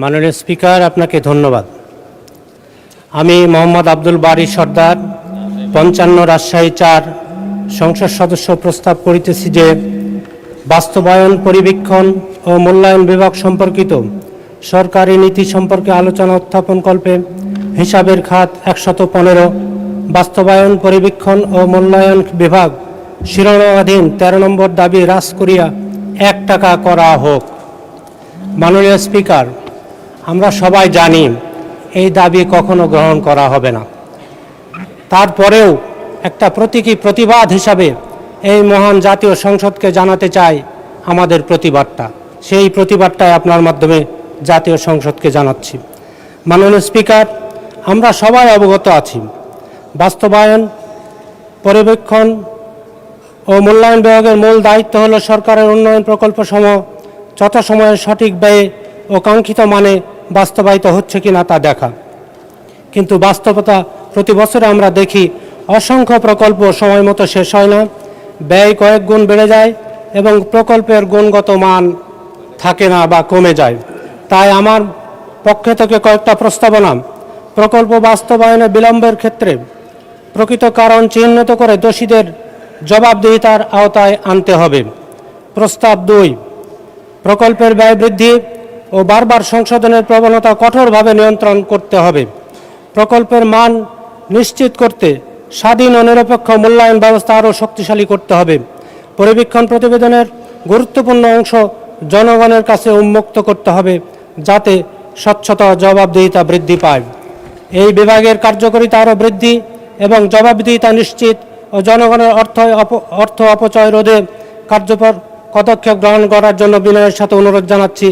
মাননীয় স্পিকার, আপনাকে ধন্যবাদ। আমি মোহাম্মদ আব্দুল বারী সর্দার ৫৫ রাজশাহী ৪ সংসদ সদস্য প্রস্তাব করিতেছি যে বাস্তবায়ন, পরিবীক্ষণ ও মূল্যায়ন বিভাগ সম্পর্কিত সরকারি নীতি সম্পর্কে আলোচনা উত্থাপন কল্পে হিসাবের খাত ১১৫ বাস্তবায়ন, পরিবীক্ষণ ও মূল্যায়ন বিভাগ শিরোনামাধীন ১৩ নম্বর দাবি হ্রাস করিয়া ১ টাকা করা হোক। মাননীয় স্পিকার, আমরা সবাই জানি এই দাবি কখনো গ্রহণ করা হবে না। তারপরেও একটা প্রতীকী প্রতিবাদ হিসাবে এই মহান জাতীয় সংসদকে জানাতে চাই আমাদের প্রতিবাদটা। সেই প্রতিবাদটাই আপনার মাধ্যমে জাতীয় সংসদকে জানাচ্ছি। মাননীয় স্পিকার, আমরা সবাই অবগত আছি বাস্তবায়ন, পর্যবেক্ষণ ও মূল্যায়ন বিভাগের মূল দায়িত্ব হল সরকারের উন্নয়ন প্রকল্পসমূহ যথাসময়ে সঠিক ব্যয়ে ও কাঙ্ক্ষিত মানে বাস্তবায়িত হচ্ছে কিনা তা দেখা। কিন্তু বাস্তবতা প্রতি বছরে আমরা দেখি অসংখ্য প্রকল্প সময় মতো শেষ হয় না, ব্যয় কয়েক গুণ বেড়ে যায় এবং প্রকল্পের গুণগত মান থাকে না বা কমে যায়। তাই আমার পক্ষ থেকে কয়েকটা প্রস্তাবনা প্রকল্প বাস্তবায়নে বিলম্বের ক্ষেত্রে প্রকৃত কারণ চিহ্নিত করে দোষীদের জবাবদিহিতার আওতায় আনতে হবে। প্রস্তাব ২, প্রকল্পের ব্যয় বৃদ্ধি ও বারবার সংশোধনের প্রবণতা কঠোরভাবে নিয়ন্ত্রণ করতে হবে। প্রকল্পের মান নিশ্চিত করতে স্বাধীন ও নিরপেক্ষ মূল্যায়ন ব্যবস্থা আরও শক্তিশালী করতে হবে। পরিবীক্ষণ প্রতিবেদনের গুরুত্বপূর্ণ অংশ জনগণের কাছে উন্মুক্ত করতে হবে যাতে স্বচ্ছতা ও জবাবদিহিতা বৃদ্ধি পায়। এই বিভাগের কার্যকারিতা আরও বৃদ্ধি এবং জবাবদিহিতা নিশ্চিত ও জনগণের অর্থ অপচয় রোধে কার্যকর পদক্ষেপ গ্রহণ করার জন্য বিনয়ের সাথে অনুরোধ জানাচ্ছি।